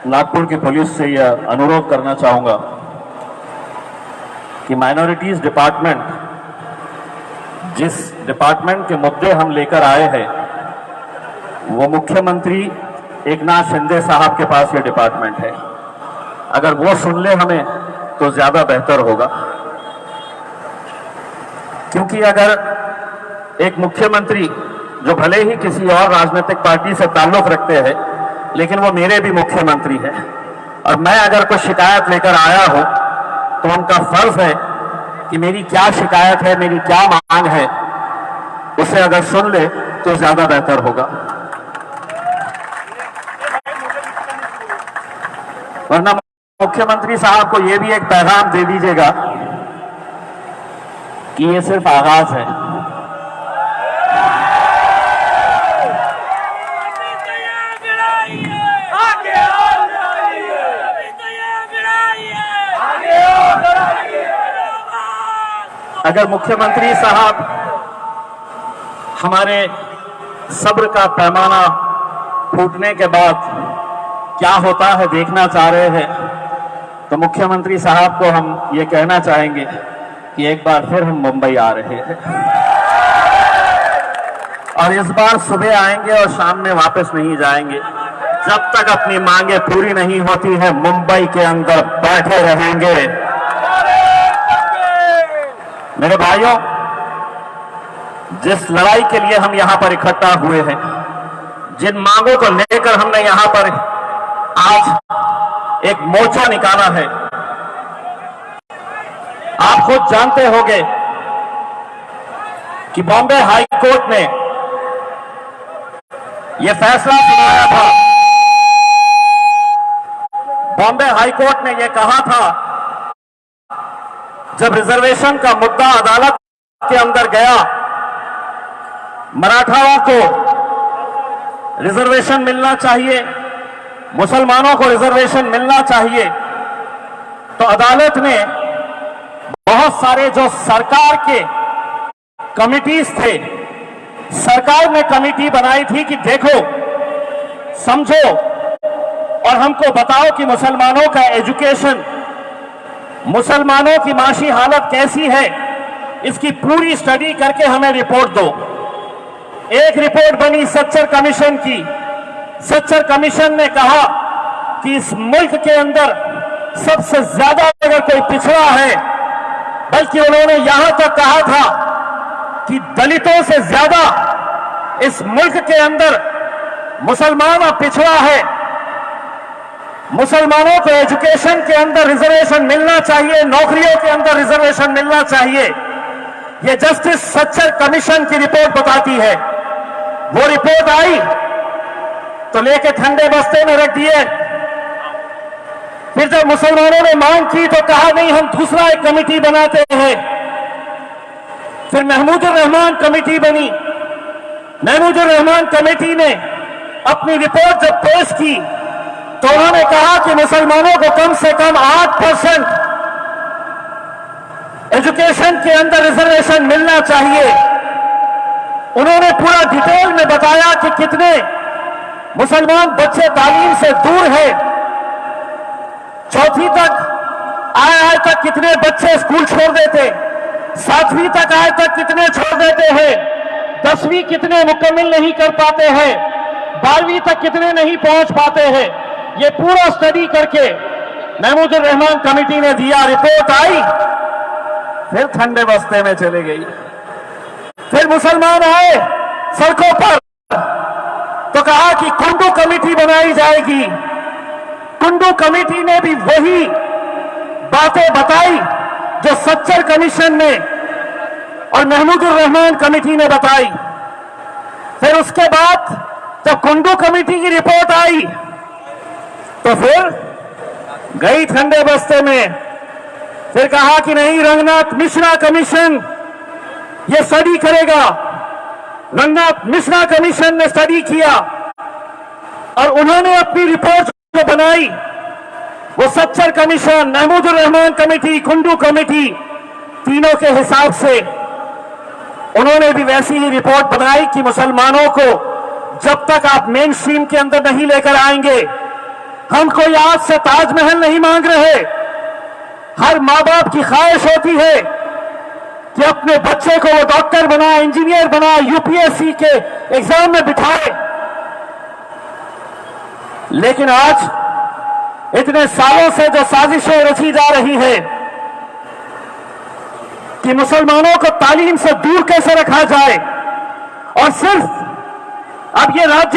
नागपुर की पुलिस से यह अनुरोध करना चाहूंगा कि माइनॉरिटीज डिपार्टमेंट, जिस डिपार्टमेंट के मुद्दे हम लेकर आए हैं, वो मुख्यमंत्री एकनाथ शिंदे साहब के पास ये डिपार्टमेंट है। अगर वो सुन ले हमें तो ज्यादा बेहतर होगा, क्योंकि अगर एक मुख्यमंत्री जो भले ही किसी और राजनीतिक पार्टी से ताल्लुक रखते हैं, लेकिन वो मेरे भी मुख्यमंत्री हैं, और मैं अगर कोई शिकायत लेकर आया हूं तो उनका फर्ज है कि मेरी क्या शिकायत है, मेरी क्या मांग है, उसे अगर सुन ले तो ज्यादा बेहतर होगा। वरना मुख्यमंत्री साहब को यह भी एक पैगाम दे दीजिएगा कि ये सिर्फ आगाज है। अगर मुख्यमंत्री साहब हमारे सब्र का पैमाना फूटने के बाद क्या होता है देखना चाह रहे हैं, तो मुख्यमंत्री साहब को हम ये कहना चाहेंगे कि एक बार फिर हम मुंबई आ रहे हैं, और इस बार सुबह आएंगे और शाम में वापस नहीं जाएंगे। जब तक अपनी मांगे पूरी नहीं होती है, मुंबई के अंदर बैठे रहेंगे। मेरे भाइयों, जिस लड़ाई के लिए हम यहां पर इकट्ठा हुए हैं, जिन मांगों को लेकर हमने यहां पर आज एक मोर्चा निकाला है, आप खुद जानते होंगे कि बॉम्बे हाई कोर्ट ने यह फैसला सुनाया था। बॉम्बे हाई कोर्ट ने यह कहा था, जब रिजर्वेशन का मुद्दा अदालत के अंदर गया, मराठाओं को रिजर्वेशन मिलना चाहिए, मुसलमानों को रिजर्वेशन मिलना चाहिए, तो अदालत ने बहुत सारे जो सरकार के कमिटीज थे, सरकार ने कमिटी बनाई थी कि देखो, समझो और हमको बताओ कि मुसलमानों का एजुकेशन, मुसलमानों की माशी हालत कैसी है, इसकी पूरी स्टडी करके हमें रिपोर्ट दो। एक रिपोर्ट बनी सच्चर कमीशन की। सच्चर कमीशन ने कहा कि इस मुल्क के अंदर सबसे ज्यादा अगर कोई पिछड़ा है, बल्कि उन्होंने यहां तक कहा था कि दलितों से ज्यादा इस मुल्क के अंदर मुसलमान पिछड़ा है। मुसलमानों को एजुकेशन के अंदर रिजर्वेशन मिलना चाहिए, नौकरियों के अंदर रिजर्वेशन मिलना चाहिए। यह जस्टिस सच्चर कमीशन की रिपोर्ट बताती है। वो रिपोर्ट आई तो लेके ठंडे बस्ते में रख दिए। फिर जब मुसलमानों ने मांग की तो कहा नहीं, हम दूसरा एक कमेटी बनाते हैं। फिर महमूदुर रहमान कमेटी बनी। महमूदुर रहमान कमेटी ने अपनी रिपोर्ट जब पेश की तो उन्होंने कहा कि मुसलमानों को कम से कम 8% एजुकेशन के अंदर रिजर्वेशन मिलना चाहिए। उन्होंने पूरा डिटेल में बताया कि कितने मुसलमान बच्चे तालीम से दूर हैं। चौथी तक आए तक कितने बच्चे स्कूल छोड़ देते, 7वीं तक आए तक कितने छोड़ देते हैं, 10वीं कितने मुकम्मल नहीं कर पाते हैं, 12वीं तक कितने नहीं पहुंच पाते हैं। ये पूरा स्टडी करके महमूदुर रहमान कमेटी ने दिया। रिपोर्ट आई, फिर ठंडे बस्ते में चले गई। फिर मुसलमान आए सड़कों पर तो कहा कि कुंडू कमेटी बनाई जाएगी। कुंडू कमेटी ने भी वही बातें बताई जो सच्चर कमीशन ने और महमूदुर रहमान कमेटी ने बताई। फिर उसके बाद जब कुंडू कमेटी की रिपोर्ट आई तो फिर गई ठंडे बस्ते में। फिर कहा कि नहीं, रंगनाथ मिश्रा कमीशन ये स्टडी करेगा। रंगनाथ मिश्रा कमीशन ने स्टडी किया और उन्होंने अपनी रिपोर्ट जो बनाई, वो Sachar commission, Mahmoodur Rahman committee, Kundu committee, तीनों के हिसाब से उन्होंने भी वैसी ही रिपोर्ट बनाई कि मुसलमानों को जब तक आप मेन स्ट्रीम के अंदर नहीं लेकर आएंगे, हम कोई आज से ताजमहल नहीं मांग रहे। हर माँ बाप की ख्वाहिश होती है कि अपने बच्चे को वो डॉक्टर बनाए, इंजीनियर बनाए, यूपीएससी के एग्जाम में बिठाए। लेकिन आज इतने सालों से जो साजिशें रची जा रही है कि मुसलमानों को तालीम से दूर कैसे रखा जाए, और सिर्फ अब ये राज्य